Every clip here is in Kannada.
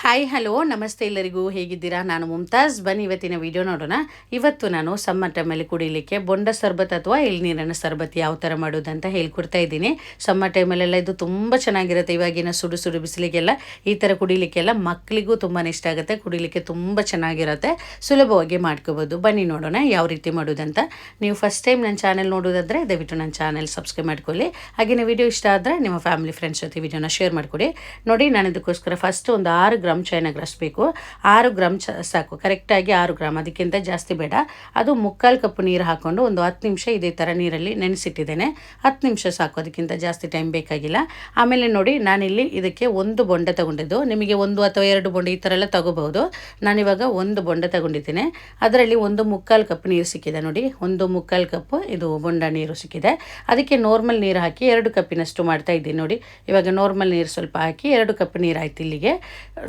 ಹಾಯ್ ಹಲೋ ನಮಸ್ತೆ ಎಲ್ಲರಿಗೂ ಹೇಗಿದ್ದೀರಾ. ನಾನು ಮುಮ್ತಾಜ್. ಬನ್ನಿ ಇವತ್ತಿನ ವಿಡಿಯೋ ನೋಡೋಣ. ಇವತ್ತು ನಾನು ಸಮ್ಮರ್ ಟೈಮಲ್ಲಿ ಕುಡಿಲಿಕ್ಕೆ ಬೊಂಡ ಸರ್ಬತ್ ಅಥವಾ ಎಳ್ನೀರಿನ ಸರ್ಬತ್ ಯಾವ ಥರ ಮಾಡೋದಂತ ಹೇಳ್ಕೊಡ್ತಾ ಇದ್ದೀನಿ. ಸಮ್ಮರ್ ಟೈಮಲ್ಲೆಲ್ಲ ಇದು ತುಂಬ ಚೆನ್ನಾಗಿರುತ್ತೆ. ಇವಾಗಿನ ಸುಡು ಸುಡು ಬಿಸಿಲಿಗೆಲ್ಲ ಈ ಥರ ಕುಡಿಲಿಕ್ಕೆಲ್ಲ ಮಕ್ಕಳಿಗೂ ತುಂಬಾ ಇಷ್ಟ ಆಗುತ್ತೆ. ಕುಡಿಲಿಕ್ಕೆ ತುಂಬ ಚೆನ್ನಾಗಿರುತ್ತೆ. ಸುಲಭವಾಗಿ ಮಾಡ್ಕೋಬೋದು. ಬನ್ನಿ ನೋಡೋಣ ಯಾವ ರೀತಿ ಮಾಡೋದಂತ. ನೀವು ಫಸ್ಟ್ ಟೈಮ್ ನನ್ನ ಚಾನೆಲ್ ನೋಡೋದಾದರೆ ದಯವಿಟ್ಟು ನನ್ನ ಚಾನೆಲ್ ಸಬ್ಸ್ಕ್ರೈಬ್ ಮಾಡ್ಕೊಳ್ಳಿ. ಹಾಗೆಯೇ ವಿಡಿಯೋ ಇಷ್ಟ ಆದರೆ ನಿಮ್ಮ ಫ್ಯಾಮಿಲಿ ಫ್ರೆಂಡ್ಸ್ ಜೊತೆ ವಿಡಿಯೋನ ಶೇರ್ ಮಾಡಿಕೊಡಿ. ನೋಡಿ, ನಾನು ಇದಕ್ಕೋಸ್ಕರ ಫಸ್ಟ್ ಒಂದು 6 ಗ್ರಾಮ್ ಚೈನಾ ಗ್ರಾಸ್ ಬೇಕು. 6 ಗ್ರಾಮ್ ಸಾಕು, ಕರೆಕ್ಟಾಗಿ 6 ಗ್ರಾಮ್, ಅದಕ್ಕಿಂತ ಜಾಸ್ತಿ ಬೇಡ. ಅದು 3/4 ಕಪ್ ನೀರು ಹಾಕ್ಕೊಂಡು ಒಂದು 10 ನಿಮಿಷ ಇದೇ ಥರ ನೀರಲ್ಲಿ ನೆನೆಸಿಟ್ಟಿದ್ದೇನೆ. 10 ನಿಮಿಷ ಸಾಕು, ಅದಕ್ಕಿಂತ ಜಾಸ್ತಿ ಟೈಮ್ ಬೇಕಾಗಿಲ್ಲ. ಆಮೇಲೆ ನೋಡಿ, ನಾನಿಲ್ಲಿ ಇದಕ್ಕೆ ಒಂದು ಬೊಂಡ ತಗೊಂಡಿದ್ದು. ನಿಮಗೆ 1 ಅಥವಾ 2 ಬೊಂಡ ಈ ಥರ ಎಲ್ಲ ತಗೋಬಹುದು. ನಾನಿವಾಗ ಒಂದು ಬೊಂಡ ತಗೊಂಡಿದ್ದೇನೆ. ಅದರಲ್ಲಿ 1/4 ಕಪ್ ನೀರು ಸಿಕ್ಕಿದೆ. ನೋಡಿ, 1/4 ಕಪ್ ಇದು ಬೊಂಡ ನೀರು ಸಿಕ್ಕಿದೆ. ಅದಕ್ಕೆ ನಾರ್ಮಲ್ ನೀರು ಹಾಕಿ 2 ಕಪ್ಪಿನಷ್ಟು ಮಾಡ್ತಾ ಇದ್ದೀನಿ. ನೋಡಿ, ಇವಾಗ ನಾರ್ಮಲ್ ನೀರು ಸ್ವಲ್ಪ ಹಾಕಿ 2 ಕಪ್ ನೀರು ಆಯ್ತು. ಇಲ್ಲಿಗೆ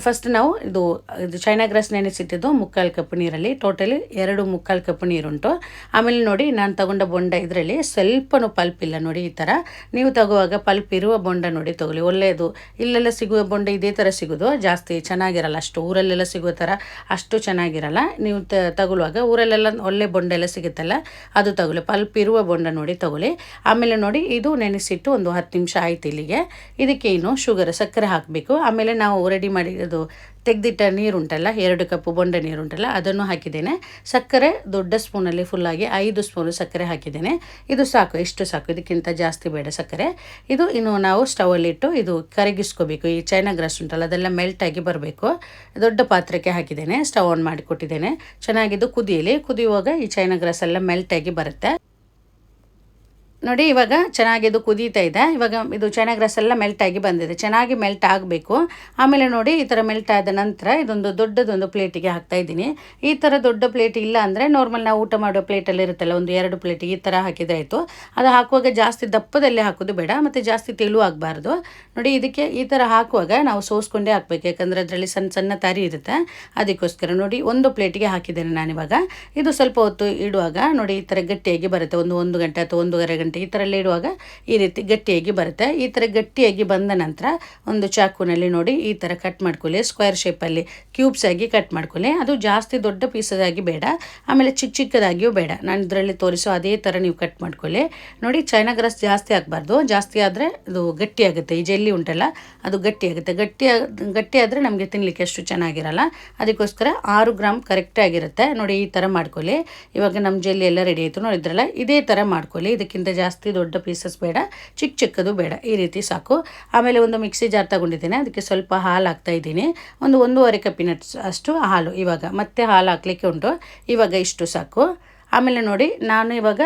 ಫಸ್ಟ್ ನಾವು ಇದು ಚೈನಾ ಗ್ರಾಸ್ ನೆನೆಸಿಟ್ಟಿದ್ದು 3/4 ಕಪ್ ನೀರಲ್ಲಿ ಟೋಟಲಿ 2/4 ಕಪ್ ನೀರುಂಟು. ಆಮೇಲೆ ನೋಡಿ, ನಾನು ತಗೊಂಡ ಬೊಂಡ ಇದರಲ್ಲಿ ಸ್ವಲ್ಪನೂ ಪಲ್ಪ್ ಇಲ್ಲ. ನೋಡಿ, ಈ ಥರ ನೀವು ತಗುವಾಗ ಪಲ್ಪ್ ಇರುವ ಬೊಂಡ ನೋಡಿ ತಗೊಳ್ಳಿ. ಒಳ್ಳೆಯದು. ಇಲ್ಲೆಲ್ಲ ಸಿಗುವ ಬೊಂಡ ಇದೇ ಥರ ಸಿಗೋದು, ಜಾಸ್ತಿ ಚೆನ್ನಾಗಿರಲ್ಲ. ಅಷ್ಟು ಊರಲ್ಲೆಲ್ಲ ಸಿಗೋ ಥರ ಅಷ್ಟು ಚೆನ್ನಾಗಿರಲ್ಲ. ನೀವು ತಗೊಳ್ಳುವಾಗ ಊರಲ್ಲೆಲ್ಲ ಒಳ್ಳೆ ಬೊಂಡ ಎಲ್ಲ ಸಿಗುತ್ತಲ್ಲ, ಅದು ತಗೊಳ್ಳಿ. ಪಲ್ಪ್ ಇರುವ ಬೊಂಡ ನೋಡಿ ತಗೊಳ್ಳಿ. ಆಮೇಲೆ ನೋಡಿ, ಇದು ನೆನೆಸಿಟ್ಟು ಒಂದು 10 ನಿಮಿಷ ಆಯ್ತು. ಇಲ್ಲಿಗೆ ಇದಕ್ಕೆ ಇನ್ನು ಸಕ್ಕರೆ ಹಾಕಬೇಕು. ಆಮೇಲೆ ನಾವು ರೆಡಿ ಮಾಡಿ ಅದು ತೆಗೆದಿಟ್ಟ ನೀರುಂಟಲ್ಲ, 2 ಕಪ್ ಬೊಂಡ ನೀರುಂಟಲ್ಲ, ಅದನ್ನು ಹಾಕಿದ್ದೇನೆ. ಸಕ್ಕರೆ ದೊಡ್ಡ ಸ್ಪೂನಲ್ಲಿ ಫುಲ್ಲಾಗಿ 5 ಸ್ಪೂನು ಸಕ್ಕರೆ ಹಾಕಿದ್ದೇನೆ. ಇದು ಸಾಕು, ಎಷ್ಟು ಸಾಕು, ಇದಕ್ಕಿಂತ ಜಾಸ್ತಿ ಬೇಡ ಸಕ್ಕರೆ. ಇದು ಇನ್ನು ನಾವು ಸ್ಟವಲ್ಲಿಟ್ಟು ಇದು ಕರಗಿಸ್ಕೋಬೇಕು. ಈ ಚೈನಾ ಗ್ರಾಸ್ ಉಂಟಲ್ಲ, ಅದೆಲ್ಲ ಮೆಲ್ಟಾಗಿ ಬರಬೇಕು. ದೊಡ್ಡ ಪಾತ್ರಕ್ಕೆ ಹಾಕಿದ್ದೇನೆ, ಸ್ಟವ್ ಆನ್ ಮಾಡಿ ಕೊಟ್ಟಿದ್ದೇನೆ. ಚೆನ್ನಾಗಿದ್ದು ಕುದಿಯುವಾಗ ಈ ಚೈನಾ ಗ್ರಾಸ್ ಎಲ್ಲ ಮೆಲ್ಟಾಗಿ ಬರುತ್ತೆ. ನೋಡಿ, ಇವಾಗ ಚೆನ್ನಾಗಿದು ಕುದೀತಾ ಇದೆ. ಇವಾಗ ಇದು ಚೈನಾ ಗ್ರಾಸ್ ಎಲ್ಲ ಮೆಲ್ಟಾಗಿ ಬಂದಿದೆ. ಚೆನ್ನಾಗಿ ಮೆಲ್ಟ್ ಆಗಬೇಕು. ಆಮೇಲೆ ನೋಡಿ, ಈ ಥರ ಮೆಲ್ಟ್ ಆದ ನಂತರ ಇದೊಂದು ದೊಡ್ಡದೊಂದು ಪ್ಲೇಟಿಗೆ ಹಾಕ್ತಾ ಇದ್ದೀನಿ. ಈ ಥರ ದೊಡ್ಡ ಪ್ಲೇಟ್ ಇಲ್ಲ ಅಂದರೆ ನಾರ್ಮಲ್ ನಾವು ಊಟ ಮಾಡೋ ಪ್ಲೇಟಲ್ಲಿ ಇರುತ್ತಲ್ಲ, ಒಂದು 2 ಪ್ಲೇಟಿಗೆ ಈ ಥರ ಹಾಕಿದರೆ ಆಯಿತು. ಅದು ಹಾಕುವಾಗ ಜಾಸ್ತಿ ದಪ್ಪದಲ್ಲೇ ಹಾಕೋದು ಬೇಡ, ಮತ್ತು ಜಾಸ್ತಿ ತೆಳು ಆಗಬಾರ್ದು. ನೋಡಿ, ಇದಕ್ಕೆ ಈ ಥರ ಹಾಕುವಾಗ ನಾವು ಸೋಸ್ಕೊಂಡೇ ಹಾಕಬೇಕು, ಯಾಕಂದರೆ ಅದರಲ್ಲಿ ಸಣ್ಣ ಸಣ್ಣ ತರಿ ಇರುತ್ತೆ. ಅದಕ್ಕೋಸ್ಕರ ನೋಡಿ, ಒಂದು ಪ್ಲೇಟಿಗೆ ಹಾಕಿದ್ದೇನೆ ನಾನಿವಾಗ. ಇದು ಸ್ವಲ್ಪ ಹೊತ್ತು ಇಡುವಾಗ ನೋಡಿ, ಈ ಥರ ಗಟ್ಟಿಯಾಗಿ ಬರುತ್ತೆ. ಒಂದು ಗಂಟೆ ಅಥವಾ 1.5 ಗಂಟೆ ಈ ಥರ ಎಲ್ಲ ಇಡುವಾಗ ಈ ರೀತಿ ಗಟ್ಟಿಯಾಗಿ ಬರುತ್ತೆ. ಈ ಥರ ಗಟ್ಟಿಯಾಗಿ ಬಂದ ನಂತರ ಒಂದು ಚಾಕುನಲ್ಲಿ ನೋಡಿ ಈ ಥರ ಕಟ್ ಮಾಡ್ಕೊಳ್ಳಿ. ಸ್ಕ್ವೇರ್ ಶೇಪಲ್ಲಿ ಕ್ಯೂಬ್ಸ್ ಆಗಿ ಕಟ್ ಮಾಡ್ಕೊಳ್ಳಿ. ಅದು ಜಾಸ್ತಿ ದೊಡ್ಡ ಪೀಸದಾಗಿ ಬೇಡ, ಆಮೇಲೆ ಚಿಕ್ಕದಾಗಿಯೂ ಬೇಡ. ನಾನು ಇದರಲ್ಲಿ ತೋರಿಸೋ ಅದೇ ಥರ ನೀವು ಕಟ್ ಮಾಡ್ಕೊಳ್ಳಿ. ನೋಡಿ, ಚೈನಾ ಗ್ರಾಸ್ ಜಾಸ್ತಿ ಆಗಬಾರ್ದು. ಜಾಸ್ತಿ ಆದರೆ ಅದು ಗಟ್ಟಿಯಾಗುತ್ತೆ. ಈ ಜೆಲ್ಲಿ ಉಂಟಲ್ಲ, ಅದು ಗಟ್ಟಿಯಾಗುತ್ತೆ. ಗಟ್ಟಿ ಆದರೆ ನಮಗೆ ತಿನ್ನಲಿಕ್ಕೆ ಅಷ್ಟು ಚೆನ್ನಾಗಿರಲ್ಲ. ಅದಕ್ಕೋಸ್ಕರ 6 ಗ್ರಾಮ್ ಕರೆಕ್ಟಾಗಿರುತ್ತೆ. ನೋಡಿ, ಈ ಥರ ಮಾಡ್ಕೊಳ್ಳಿ. ಇವಾಗ ನಮ್ಮ ಜೆಲ್ಲಿ ಎಲ್ಲ ರೆಡಿ ಆಯಿತು ನೋಡಿದ್ರಲ್ಲ, ಇದೇ ಥರ ಮಾಡ್ಕೊಳ್ಳಿ. ಇದಕ್ಕಿಂತ ಜಾಸ್ತಿ ದೊಡ್ಡ ಪೀಸಸ್ ಬೇಡ, ಚಿಕ್ಕದು ಬೇಡ, ಈ ರೀತಿ ಸಾಕು. ಆಮೇಲೆ ಒಂದು ಮಿಕ್ಸಿ ಜಾರ್ ತಗೊಂಡಿದ್ದೇನೆ. ಅದಕ್ಕೆ ಸ್ವಲ್ಪ ಹಾಲು ಹಾಕ್ತಾ ಇದ್ದೀನಿ. 1.5 ಕಪ್ಪಿನ ಅಷ್ಟು ಹಾಲು. ಇವಾಗ ಮತ್ತೆ ಹಾಲು ಹಾಕಲಿಕ್ಕೆ ಉಂಟು. ಇವಾಗ ಇಷ್ಟು ಸಾಕು. ಆಮೇಲೆ ನೋಡಿ, ನಾನು ಇವಾಗ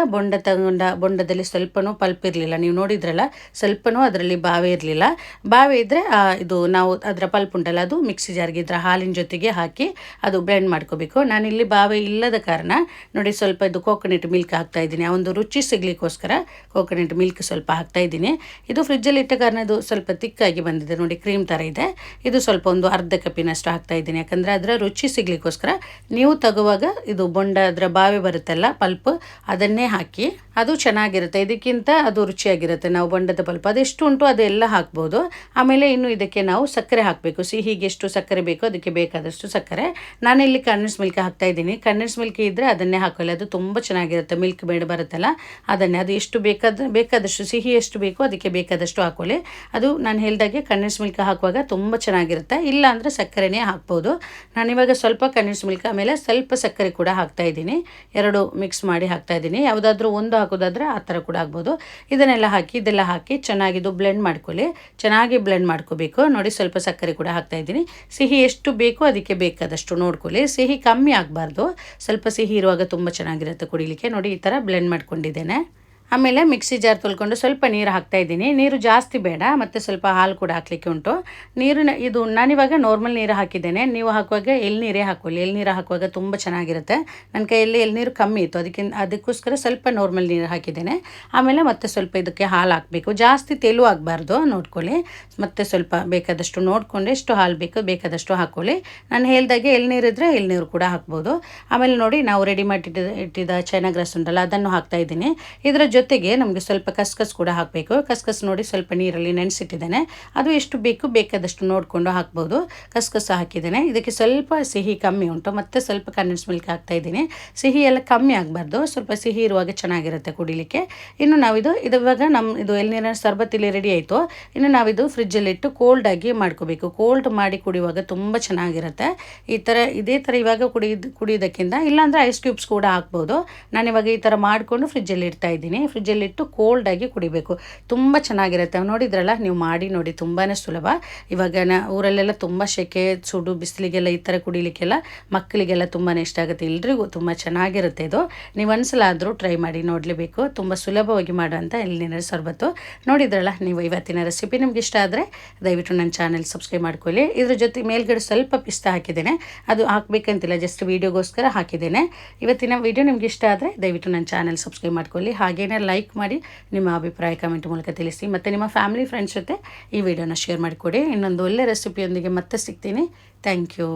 ಬೊಂಡದಲ್ಲಿ ಸ್ವಲ್ಪನೂ ಪಲ್ಪ್ ಇರಲಿಲ್ಲ. ನೀವು ನೋಡಿದ್ರಲ್ಲ, ಸ್ವಲ್ಪನೂ ಅದರಲ್ಲಿ ಬಾವೆ ಇರಲಿಲ್ಲ. ಬಾವೆ ಇದ್ದರೆ ಇದು ನಾವು ಅದರ ಪಲ್ಪ್ ಉಂಟಲ್ಲ, ಅದು ಮಿಕ್ಸಿ ಜಾರ್ಗೆ ಇದರ ಹಾಲಿನ ಜೊತೆಗೆ ಹಾಕಿ ಅದು ಬ್ಲೆಂಡ್ ಮಾಡ್ಕೋಬೇಕು. ನಾನಿಲ್ಲಿ ಬಾವೆ ಇಲ್ಲದ ಕಾರಣ ನೋಡಿ ಸ್ವಲ್ಪ ಇದು ಕೋಕೋನಟ್ ಮಿಲ್ಕ್ ಹಾಕ್ತಾ ಇದ್ದೀನಿ. ಆ ಒಂದು ರುಚಿ ಸಿಗಲಿಕ್ಕೋಸ್ಕರ ಕೋಕೋನಟ್ ಮಿಲ್ಕ್ ಸ್ವಲ್ಪ ಹಾಕ್ತಾ ಇದ್ದೀನಿ. ಇದು ಫ್ರಿಜ್ಜಲ್ಲಿ ಇಟ್ಟ ಕಾರಣ ಇದು ಸ್ವಲ್ಪ ತಿಕ್ಕಾಗಿ ಬಂದಿದೆ. ನೋಡಿ, ಕ್ರೀಮ್ ಥರ ಇದೆ. ಇದು ಸ್ವಲ್ಪ ಒಂದು 1/2 ಕಪ್ಪಿನಷ್ಟು ಹಾಕ್ತಾ ಇದ್ದೀನಿ, ಯಾಕಂದರೆ ಅದರ ರುಚಿ ಸಿಗಲಿಕ್ಕೋಸ್ಕರ. ನೀವು ತಗುವಾಗ ಇದು ಬೊಂಡ ಅದರ ಬಾವೆ ಬರುತ್ತೆ ಪಲ್ಪ್, ಅದನ್ನೇ ಹಾಕಿ, ಅದು ಚೆನ್ನಾಗಿರುತ್ತೆ. ಇದಕ್ಕಿಂತ ಅದು ರುಚಿಯಾಗಿರುತ್ತೆ. ನಾವು ಬೊಂಡದ ಪಲ್ಪ್ ಅದೆಷ್ಟು ಉಂಟು ಅದೆಲ್ಲ ಹಾಕ್ಬೋದು. ಆಮೇಲೆ ಇನ್ನು ಇದಕ್ಕೆ ನಾವು ಸಕ್ಕರೆ ಹಾಕಬೇಕು. ಸಿಹಿಗೆ ಎಷ್ಟು ಸಕ್ಕರೆ ಬೇಕೋ ಅದಕ್ಕೆ ಬೇಕಾದಷ್ಟು ಸಕ್ಕರೆ. ನಾನಿಲ್ಲಿ ಕಂಡೆನ್ಸ್ ಮಿಲ್ಕ್ ಹಾಕ್ತಾ ಇದ್ದೀನಿ. ಕಂಡೆನ್ಸ್ ಮಿಲ್ಕ್ ಇದ್ದರೆ ಅದನ್ನೇ ಹಾಕೊಳ್ಳಿ, ಅದು ತುಂಬ ಚೆನ್ನಾಗಿರುತ್ತೆ. ಮಿಲ್ಕ್ ಬೇಡ ಬರುತ್ತಲ್ಲ, ಅದನ್ನೇ. ಅದು ಎಷ್ಟು ಬೇಕಾದಷ್ಟು ಸಿಹಿ ಎಷ್ಟು ಬೇಕೋ ಅದಕ್ಕೆ ಬೇಕಾದಷ್ಟು ಹಾಕೊಳ್ಳಿ. ಅದು ನಾನು ಹೇಳಿದಾಗೆ ಕಂಡೆನ್ಸ್ ಮಿಲ್ಕ್ ಹಾಕುವಾಗ ತುಂಬ ಚೆನ್ನಾಗಿರುತ್ತೆ. ಇಲ್ಲ ಅಂದರೆ ಸಕ್ಕರೆನೇ ಹಾಕ್ಬೋದು. ನಾನಿವಾಗ ಸ್ವಲ್ಪ ಕಂಡೆನ್ಸ್ ಮಿಲ್ಕ್ ಆಮೇಲೆ ಸ್ವಲ್ಪ ಸಕ್ಕರೆ ಕೂಡ ಹಾಕ್ತಾ ಇದ್ದೀನಿ. 2 ಮಿಕ್ಸ್ ಮಾಡಿ ಹಾಕ್ತಾ ಇದ್ದೀನಿ. ಯಾವುದಾದ್ರೂ ಒಂದು ಹಾಕೋದಾದ್ರೆ ಆ ಥರ ಕೂಡ ಆಗ್ಬೋದು. ಇದೆಲ್ಲ ಹಾಕಿ ಚೆನ್ನಾಗಿದು ಬ್ಲೆಂಡ್ ಮಾಡ್ಕೊಳ್ಳಿ. ಚೆನ್ನಾಗಿ ಬ್ಲೆಂಡ್ ಮಾಡ್ಕೋಬೇಕು. ನೋಡಿ, ಸ್ವಲ್ಪ ಸಕ್ಕರೆ ಕೂಡ ಹಾಕ್ತಾ ಇದ್ದೀನಿ. ಸಿಹಿ ಎಷ್ಟು ಬೇಕೋ ಅದಕ್ಕೆ ಬೇಕಾದಷ್ಟು ನೋಡ್ಕೊಳ್ಳಿ. ಸಿಹಿ ಕಮ್ಮಿ ಆಗಬಾರ್ದು. ಸ್ವಲ್ಪ ಸಿಹಿ ಇರುವಾಗ ತುಂಬ ಚೆನ್ನಾಗಿರುತ್ತೆ ಕುಡಿಲಿಕ್ಕೆ. ನೋಡಿ, ಈ ಥರ ಬ್ಲೆಂಡ್ ಮಾಡ್ಕೊಂಡಿದ್ದೇನೆ. ಆಮೇಲೆ ಮಿಕ್ಸಿ ಜಾರ್ ತೊಳ್ಕೊಂಡು ಸ್ವಲ್ಪ ನೀರು ಹಾಕ್ತಾ ಇದ್ದೀನಿ. ನೀರು ಜಾಸ್ತಿ ಬೇಡ, ಮತ್ತು ಸ್ವಲ್ಪ ಹಾಲು ಕೂಡ ಹಾಕಲಿಕ್ಕೆ ಉಂಟು. ಇದು ನಾನಿವಾಗ ನಾರ್ಮಲ್ ನೀರು ಹಾಕಿದ್ದೇನೆ. ನೀವು ಹಾಕುವಾಗ ಎಳ್ನೀರೇ ಹಾಕೊಳ್ಳಿ. ಎಳ್ನೀರು ಹಾಕುವಾಗ ತುಂಬ ಚೆನ್ನಾಗಿರುತ್ತೆ. ನನ್ನ ಕೈಯಲ್ಲಿ ಎಳ್ನೀರು ಕಮ್ಮಿ ಇತ್ತು, ಅದಕ್ಕೋಸ್ಕರ ಸ್ವಲ್ಪ ನಾರ್ಮಲ್ ನೀರು ಹಾಕಿದ್ದೇನೆ. ಆಮೇಲೆ ಮತ್ತೆ ಸ್ವಲ್ಪ ಇದಕ್ಕೆ ಹಾಲು ಹಾಕಬೇಕು. ಜಾಸ್ತಿ ತೆಳು ಆಗಬಾರ್ದು, ನೋಡ್ಕೊಳ್ಳಿ. ಮತ್ತು ಸ್ವಲ್ಪ ಬೇಕಾದಷ್ಟು ನೋಡಿಕೊಂಡು ಎಷ್ಟು ಹಾಲು ಬೇಕೋ ಬೇಕಾದಷ್ಟು ಹಾಕ್ಕೊಳ್ಳಿ. ನಾನು ಹೇಳ್ದಾಗೆ ಎಳ್ನೀರು ಇದ್ದರೆ ಎಳ್ನೀರು ಕೂಡ ಹಾಕ್ಬೋದು. ಆಮೇಲೆ ನೋಡಿ, ನಾವು ರೆಡಿ ಮಾಡಿ ಇಟ್ಟಿದ್ದ ಚೈನಾ ಗ್ರಾಸ್ ಉಂಟಲ್ಲ, ಅದನ್ನು ಹಾಕ್ತಾ ಇದ್ದೀನಿ. ಇದರ ಜೊತೆಗೆ ನಮಗೆ ಸ್ವಲ್ಪ ಕಸ್ಕಸ್ ಕೂಡ ಹಾಕಬೇಕು. ಕಸ್ಕಸ್ ನೋಡಿ ಸ್ವಲ್ಪ ನೀರಲ್ಲಿ ನೆನೆಸಿಟ್ಟಿದ್ದೇನೆ. ಅದು ಎಷ್ಟು ಬೇಕಾದಷ್ಟು ನೋಡಿಕೊಂಡು ಹಾಕ್ಬೋದು. ಕಸ್ಕಸ್ ಹಾಕಿದ್ದೇನೆ. ಇದಕ್ಕೆ ಸ್ವಲ್ಪ ಸಿಹಿ ಕಮ್ಮಿ ಉಂಟು, ಮತ್ತು ಸ್ವಲ್ಪ ಕಂಡೆನ್ಸ್ ಮಿಲ್ಕ್ ಹಾಕ್ತಾ ಇದ್ದೀನಿ. ಸಿಹಿ ಎಲ್ಲ ಕಮ್ಮಿ ಆಗಬಾರ್ದು, ಸ್ವಲ್ಪ ಸಿಹಿ ಇರುವಾಗ ಚೆನ್ನಾಗಿರುತ್ತೆ ಕುಡಿಲಿಕ್ಕೆ. ಇನ್ನು ನಾವಿದು ಇವಾಗ ಇದು ಎಳ್ನೀರಿನ ಶರ್ಬತ್ ಇಲ್ಲಿ ರೆಡಿ ಆಯಿತು. ಇನ್ನು ನಾವಿದು ಫ್ರಿಜ್ಜಲ್ಲಿಟ್ಟು ಕೋಲ್ಡಾಗಿ ಮಾಡ್ಕೋಬೇಕು. ಕೋಲ್ಡ್ ಮಾಡಿ ಕುಡಿಯುವಾಗ ತುಂಬ ಚೆನ್ನಾಗಿರುತ್ತೆ. ಇದೇ ಥರ ಇವಾಗ ಕುಡಿಯೋದಕ್ಕಿಂತ ಇಲ್ಲಾಂದರೆ ಐಸ್ ಕ್ಯೂಬ್ಸ್ ಕೂಡ ಹಾಕ್ಬೋದು. ನಾನಿವಾಗ ಈ ಥರ ಮಾಡಿಕೊಂಡು ಫ್ರಿಜ್ಜಲ್ಲಿ ಇಡ್ತಾ ಇದ್ದೀನಿ. ಫ್ರಿಜ್ಜಲ್ಲಿಟ್ಟು ಕೋಲ್ಡಾಗಿ ಕುಡಿಬೇಕು, ತುಂಬ ಚೆನ್ನಾಗಿರುತ್ತೆ. ನೋಡಿದ್ರಲ್ಲ, ನೀವು ಮಾಡಿ ನೋಡಿ, ತುಂಬಾ ಸುಲಭ. ಇವಾಗ ಊರಲ್ಲೆಲ್ಲ ತುಂಬ ಸೆಕೆ, ಸುಡು ಬಿಸಿಲಿಗೆಲ್ಲ ಈ ಥರ ಕುಡಿಲಿಕ್ಕೆಲ್ಲ ಮಕ್ಕಳಿಗೆಲ್ಲ ತುಂಬಾ ಇಷ್ಟ ಆಗುತ್ತೆ. ಎಲ್ರಿಗೂ ತುಂಬ ಚೆನ್ನಾಗಿರುತ್ತೆ ಇದು. ನೀವು ಒಂದ್ಸಲ ಆದರೂ ಟ್ರೈ ಮಾಡಿ ನೋಡಲೇಬೇಕು. ತುಂಬ ಸುಲಭವಾಗಿ ಮಾಡುವಂಥ ಎಳ್ನೀರಿನ ಶರ್ಬತ್ತು. ನೋಡಿದ್ರಲ್ಲ, ನೀವು ಇವತ್ತಿನ ರೆಸಿಪಿ ನಿಮ್ಗೆ ಇಷ್ಟ ಆದರೆ ದಯವಿಟ್ಟು ನನ್ನ ಚಾನೆಲ್ ಸಬ್ಸ್ಕ್ರೈಬ್ ಮಾಡ್ಕೊಳ್ಳಿ. ಇದ್ರ ಜೊತೆ ಮೇಲ್ಗಡೆ ಸ್ವಲ್ಪ ಪಿಸ್ತಾ ಹಾಕಿದ್ದೇನೆ, ಅದು ಹಾಕಬೇಕಂತಿಲ್ಲ, ಜಸ್ಟ್ ವೀಡಿಯೋಗೋಸ್ಕರ ಹಾಕಿದ್ದೇನೆ. ಇವತ್ತಿನ ವಿಡಿಯೋ ನಿಮ್ಗೆ ಇಷ್ಟ ಆದರೆ ದಯವಿಟ್ಟು ನನ್ನ ಚಾನೆಲ್ ಸಬ್ಸ್ಕ್ರೈಬ್ ಮಾಡ್ಕೊಳ್ಳಿ. ಹಾಗೇನೇ ಲೈಕ್ ಮಾಡಿ ನಿಮ್ಮ ಅಭಿಪ್ರಾಯ ಕಮೆಂಟ್ ಮೂಲಕ ತಿಳಿಸಿ, ಮತ್ತು ನಿಮ್ಮ ಫ್ಯಾಮಿಲಿ ಫ್ರೆಂಡ್ಸ್ ಜೊತೆ ಈ ವಿಡಿಯೋನ ಶೇರ್ ಮಾಡಿಕೊಡಿ. ಇನ್ನೊಂದು ಒಳ್ಳೆ ರೆಸಿಪಿಯೊಂದಿಗೆ ಮತ್ತೆ ಸಿಗ್ತೀನಿ. Thank you.